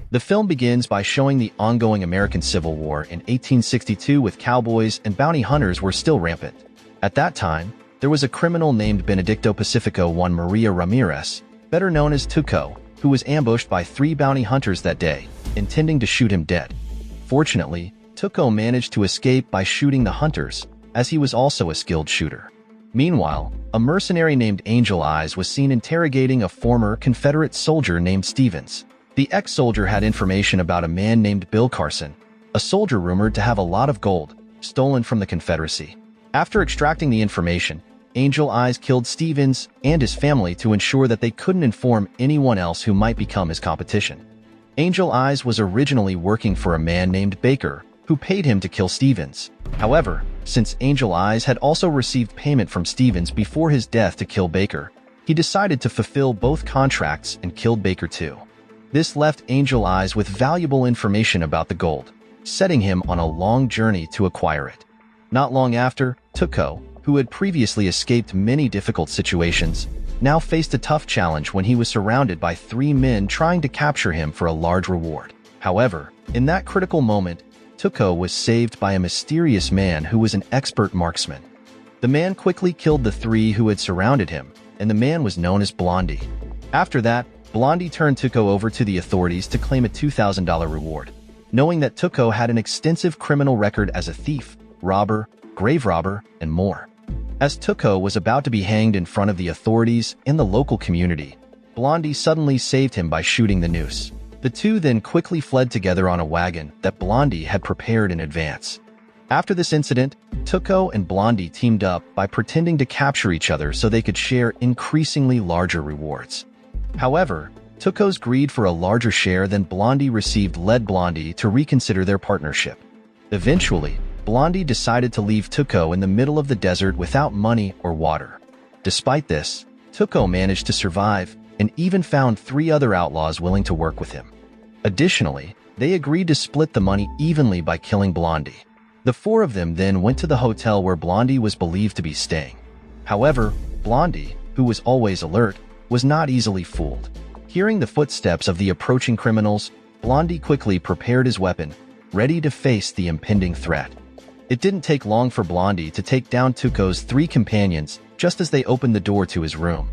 The film begins by showing the ongoing American Civil War in 1862 with cowboys and bounty hunters were still rampant. At that time, there was a criminal named Benedicto Pacifico Juan Maria Ramirez, better known as Tuco, who was ambushed by 3 bounty hunters that day, intending to shoot him dead. Fortunately, Tuco managed to escape by shooting the hunters, as he was also a skilled shooter. Meanwhile, a mercenary named Angel Eyes was seen interrogating a former Confederate soldier named Stevens. The ex-soldier had information about a man named Bill Carson, a soldier rumored to have a lot of gold, stolen from the Confederacy. After extracting the information, Angel Eyes killed Stevens and his family to ensure that they couldn't inform anyone else who might become his competition. Angel Eyes was originally working for a man named Baker, who paid him to kill Stevens. However, since Angel Eyes had also received payment from Stevens before his death to kill Baker, he decided to fulfill both contracts and killed Baker too. This left Angel Eyes with valuable information about the gold, setting him on a long journey to acquire it. Not long after, Tuco, who had previously escaped many difficult situations, now faced a tough challenge when he was surrounded by 3 men trying to capture him for a large reward. However, in that critical moment, Tuco was saved by a mysterious man who was an expert marksman. The man quickly killed the 3 who had surrounded him, and the man was known as Blondie. After that, Blondie turned Tuco over to the authorities to claim a $2,000 reward, knowing that Tuco had an extensive criminal record as a thief, robber, grave robber, and more. As Tuco was about to be hanged in front of the authorities and the local community, Blondie suddenly saved him by shooting the noose. The 2 then quickly fled together on a wagon that Blondie had prepared in advance. After this incident, Tuco and Blondie teamed up by pretending to capture each other so they could share increasingly larger rewards. However, Tuco's greed for a larger share than Blondie received led Blondie to reconsider their partnership. Eventually, Blondie decided to leave Tuco in the middle of the desert without money or water. Despite this, Tuco managed to survive and even found 3 other outlaws willing to work with him. Additionally, they agreed to split the money evenly by killing Blondie. The 4 of them then went to the hotel where Blondie was believed to be staying. However, Blondie, who was always alert, was not easily fooled. Hearing the footsteps of the approaching criminals, Blondie quickly prepared his weapon, ready to face the impending threat. It didn't take long for Blondie to take down Tuco's 3 companions just as they opened the door to his room.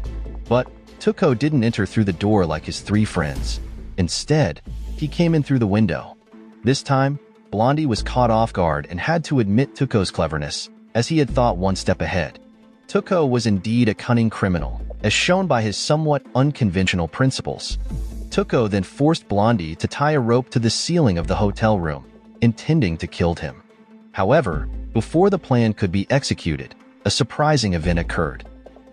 But Tuco didn't enter through the door like his 3 friends. Instead, he came in through the window. This time, Blondie was caught off guard and had to admit Tuco's cleverness, as he had thought one step ahead. Tuco was indeed a cunning criminal, as shown by his somewhat unconventional principles. Tuco then forced Blondie to tie a rope to the ceiling of the hotel room, intending to kill him. However, before the plan could be executed, a surprising event occurred.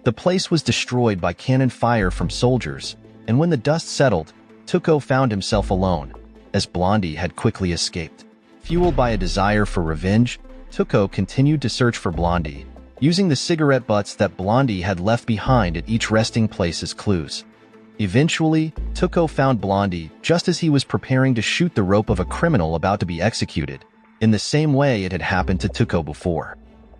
The place was destroyed by cannon fire from soldiers, and when the dust settled, Tuco found himself alone, as Blondie had quickly escaped. Fueled by a desire for revenge, Tuco continued to search for Blondie, using the cigarette butts that Blondie had left behind at each resting place as clues. Eventually, Tuco found Blondie just as he was preparing to shoot the rope of a criminal about to be executed, in the same way it had happened to Tuco before.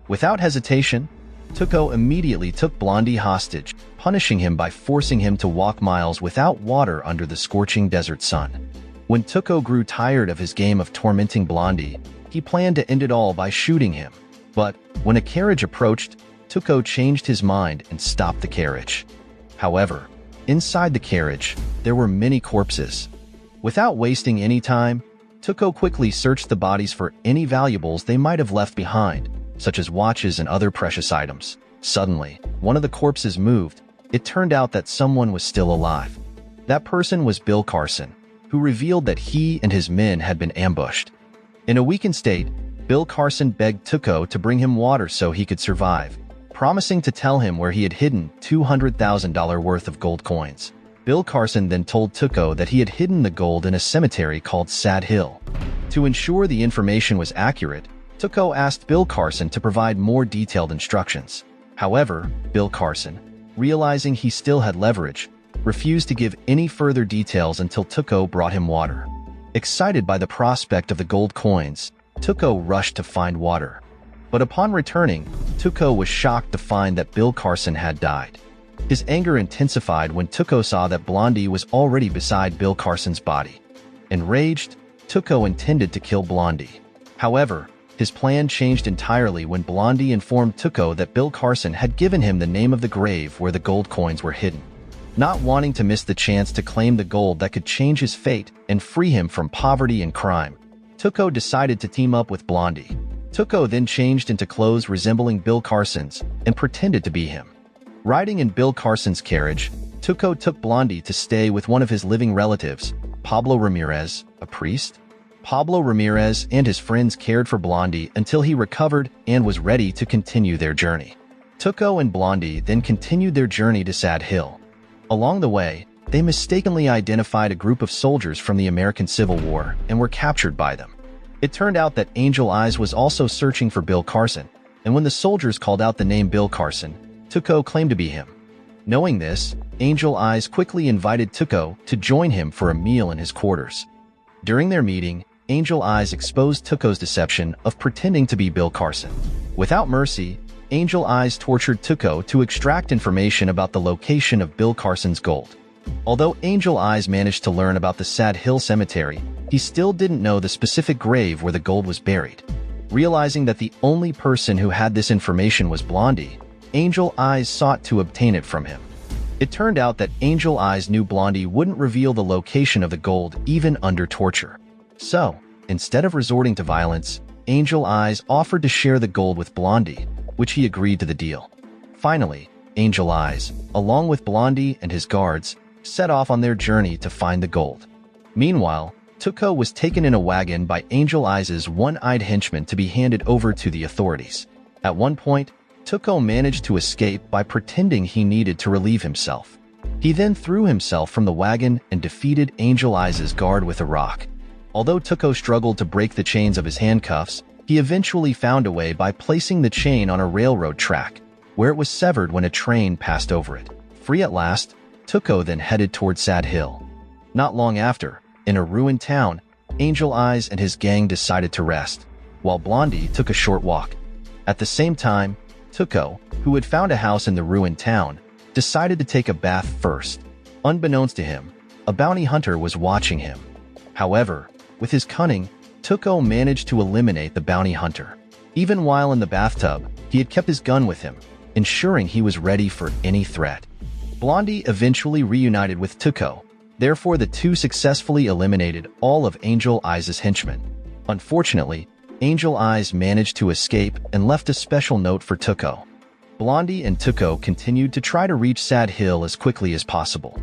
Without hesitation, Tuco immediately took Blondie hostage, punishing him by forcing him to walk miles without water under the scorching desert sun. When Tuco grew tired of his game of tormenting Blondie, he planned to end it all by shooting him. But when a carriage approached, Tuco changed his mind and stopped the carriage. However, inside the carriage, there were many corpses. Without wasting any time, Tuco quickly searched the bodies for any valuables they might have left behind, such as watches and other precious items. Suddenly, one of the corpses moved. It turned out that someone was still alive. That person was Bill Carson, who revealed that he and his men had been ambushed. In a weakened state, Bill Carson begged Tuco to bring him water so he could survive, promising to tell him where he had hidden $200,000 worth of gold coins. Bill Carson then told Tuco that he had hidden the gold in a cemetery called Sad Hill. To ensure the information was accurate, Tuco asked Bill Carson to provide more detailed instructions. However, Bill Carson, realizing he still had leverage, refused to give any further details until Tuco brought him water. Excited by the prospect of the gold coins, Tuco rushed to find water. But upon returning, Tuco was shocked to find that Bill Carson had died. His anger intensified when Tuco saw that Blondie was already beside Bill Carson's body. Enraged, Tuco intended to kill Blondie. However, his plan changed entirely when Blondie informed Tuco that Bill Carson had given him the name of the grave where the gold coins were hidden. Not wanting to miss the chance to claim the gold that could change his fate and free him from poverty and crime, Tuco decided to team up with Blondie. Tuco then changed into clothes resembling Bill Carson's and pretended to be him. Riding in Bill Carson's carriage, Tuco took Blondie to stay with one of his living relatives, Pablo Ramirez, a priest. Pablo Ramirez and his friends cared for Blondie until he recovered and was ready to continue their journey. Tuco and Blondie then continued their journey to Sad Hill. Along the way, they mistakenly identified a group of soldiers from the American Civil War and were captured by them. It turned out that Angel Eyes was also searching for Bill Carson, and when the soldiers called out the name Bill Carson, Tuco claimed to be him. Knowing this, Angel Eyes quickly invited Tuco to join him for a meal in his quarters. During their meeting, Angel Eyes exposed Tuco's deception of pretending to be Bill Carson. Without mercy, Angel Eyes tortured Tuco to extract information about the location of Bill Carson's gold. Although Angel Eyes managed to learn about the Sad Hill Cemetery, he still didn't know the specific grave where the gold was buried. Realizing that the only person who had this information was Blondie, Angel Eyes sought to obtain it from him. It turned out that Angel Eyes knew Blondie wouldn't reveal the location of the gold even under torture. So, instead of resorting to violence, Angel Eyes offered to share the gold with Blondie, which he agreed to the deal. Finally, Angel Eyes, along with Blondie and his guards, set off on their journey to find the gold. Meanwhile, Tuco was taken in a wagon by Angel Eyes' one-eyed henchman to be handed over to the authorities. At one point, Tuco managed to escape by pretending he needed to relieve himself. He then threw himself from the wagon and defeated Angel Eyes' guard with a rock. Although Tuco struggled to break the chains of his handcuffs, he eventually found a way by placing the chain on a railroad track, where it was severed when a train passed over it. Free at last, Tuco then headed toward Sad Hill. Not long after, in a ruined town, Angel Eyes and his gang decided to rest, while Blondie took a short walk. At the same time, Tuco, who had found a house in the ruined town, decided to take a bath first. Unbeknownst to him, a bounty hunter was watching him. However, with his cunning, Tuco managed to eliminate the bounty hunter. Even while in the bathtub, he had kept his gun with him, ensuring he was ready for any threat. Blondie eventually reunited with Tuco, therefore the two successfully eliminated all of Angel Eyes' henchmen. Unfortunately, Angel Eyes managed to escape and left a special note for Tuco. Blondie and Tuco continued to try to reach Sad Hill as quickly as possible.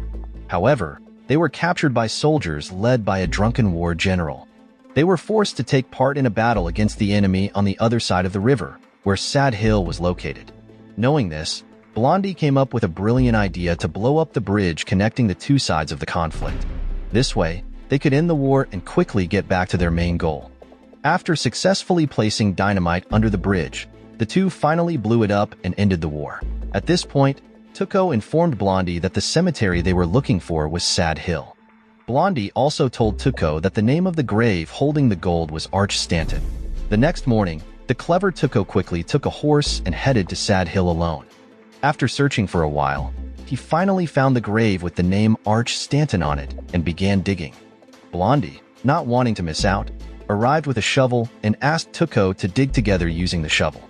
However, they were captured by soldiers led by a drunken war general. They were forced to take part in a battle against the enemy on the other side of the river, where Sad Hill was located. Knowing this, Blondie came up with a brilliant idea to blow up the bridge connecting the two sides of the conflict. This way, they could end the war and quickly get back to their main goal. After successfully placing dynamite under the bridge, the two finally blew it up and ended the war. At this point, Tuco informed Blondie that the cemetery they were looking for was Sad Hill. Blondie also told Tuco that the name of the grave holding the gold was Arch Stanton. The next morning, the clever Tuco quickly took a horse and headed to Sad Hill alone. After searching for a while, he finally found the grave with the name Arch Stanton on it and began digging. Blondie, not wanting to miss out, arrived with a shovel and asked Tuco to dig together using the shovel.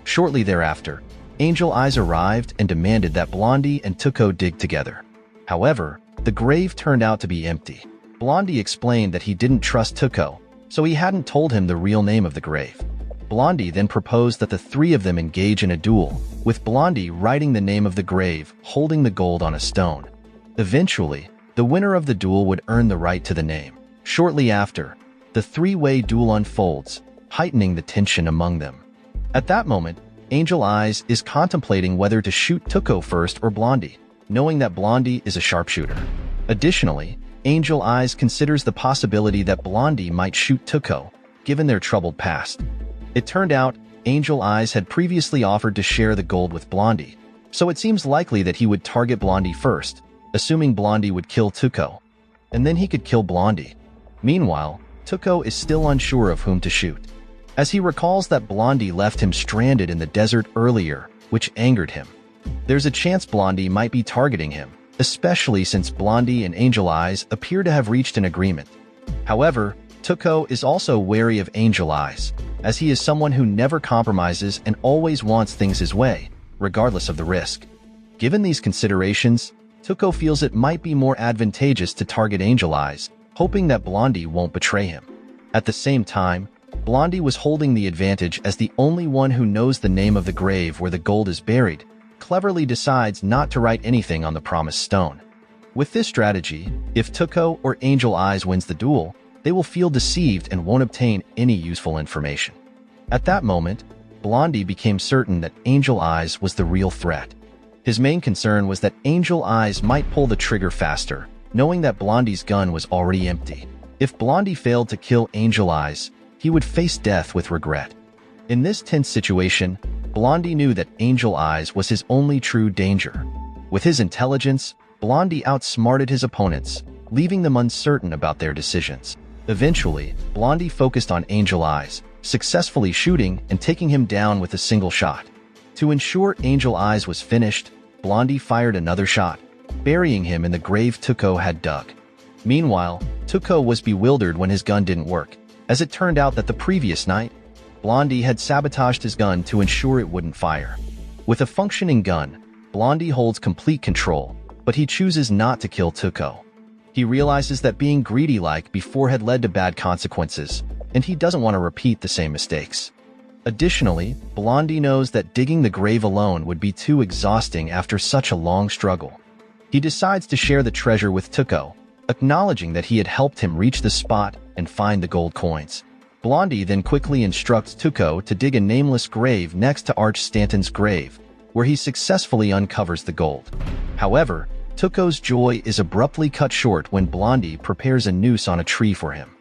Shortly thereafter, Angel Eyes arrived and demanded that Blondie and Tuco dig together. However, the grave turned out to be empty. Blondie explained that he didn't trust Tuco, so he hadn't told him the real name of the grave. Blondie then proposed that the three of them engage in a duel, with Blondie writing the name of the grave, holding the gold on a stone. Eventually, the winner of the duel would earn the right to the name. Shortly after, the three-way duel unfolds, heightening the tension among them. At that moment, Angel Eyes is contemplating whether to shoot Tuco first or Blondie, knowing that Blondie is a sharpshooter. Additionally, Angel Eyes considers the possibility that Blondie might shoot Tuco, given their troubled past. It turned out, Angel Eyes had previously offered to share the gold with Blondie, so it seems likely that he would target Blondie first, assuming Blondie would kill Tuco, and then he could kill Blondie. Meanwhile, Tuco is still unsure of whom to shoot, as he recalls that Blondie left him stranded in the desert earlier, which angered him. There's a chance Blondie might be targeting him, especially since Blondie and Angel Eyes appear to have reached an agreement. However, Tuco is also wary of Angel Eyes, as he is someone who never compromises and always wants things his way, regardless of the risk. Given these considerations, Tuco feels it might be more advantageous to target Angel Eyes, hoping that Blondie won't betray him. At the same time, Blondie was holding the advantage as the only one who knows the name of the grave where the gold is buried, cleverly decides not to write anything on the promised stone. With this strategy, if Tuco or Angel Eyes wins the duel, they will feel deceived and won't obtain any useful information. At that moment, Blondie became certain that Angel Eyes was the real threat. His main concern was that Angel Eyes might pull the trigger faster, knowing that Blondie's gun was already empty. If Blondie failed to kill Angel Eyes, he would face death with regret. In this tense situation, Blondie knew that Angel Eyes was his only true danger. With his intelligence, Blondie outsmarted his opponents, leaving them uncertain about their decisions. Eventually, Blondie focused on Angel Eyes, successfully shooting and taking him down with a single shot. To ensure Angel Eyes was finished, Blondie fired another shot, burying him in the grave Tuco had dug. Meanwhile, Tuco was bewildered when his gun didn't work, as it turned out that the previous night, Blondie had sabotaged his gun to ensure it wouldn't fire. With a functioning gun, Blondie holds complete control, but he chooses not to kill Tuco. He realizes that being greedy like before had led to bad consequences, and he doesn't want to repeat the same mistakes. Additionally, Blondie knows that digging the grave alone would be too exhausting after such a long struggle. He decides to share the treasure with Tuco, acknowledging that he had helped him reach the spot and find the gold coins. Blondie then quickly instructs Tuco to dig a nameless grave next to Arch Stanton's grave, where he successfully uncovers the gold. However, Tuco's joy is abruptly cut short when Blondie prepares a noose on a tree for him.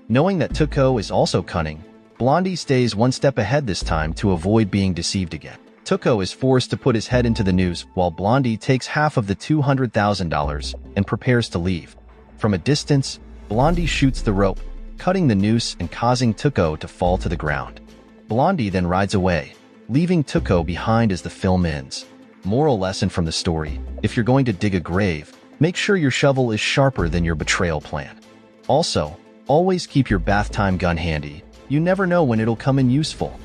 Knowing that Tuco is also cunning, Blondie stays one step ahead this time to avoid being deceived again. Tuco is forced to put his head into the noose while Blondie takes half of the $200,000 and prepares to leave. From a distance, Blondie shoots the rope, cutting the noose and causing Tuco to fall to the ground. Blondie then rides away, leaving Tuco behind as the film ends. Moral lesson from the story: if you're going to dig a grave, make sure your shovel is sharper than your betrayal plan. Also, always keep your bath time gun handy. You never know when it'll come in useful.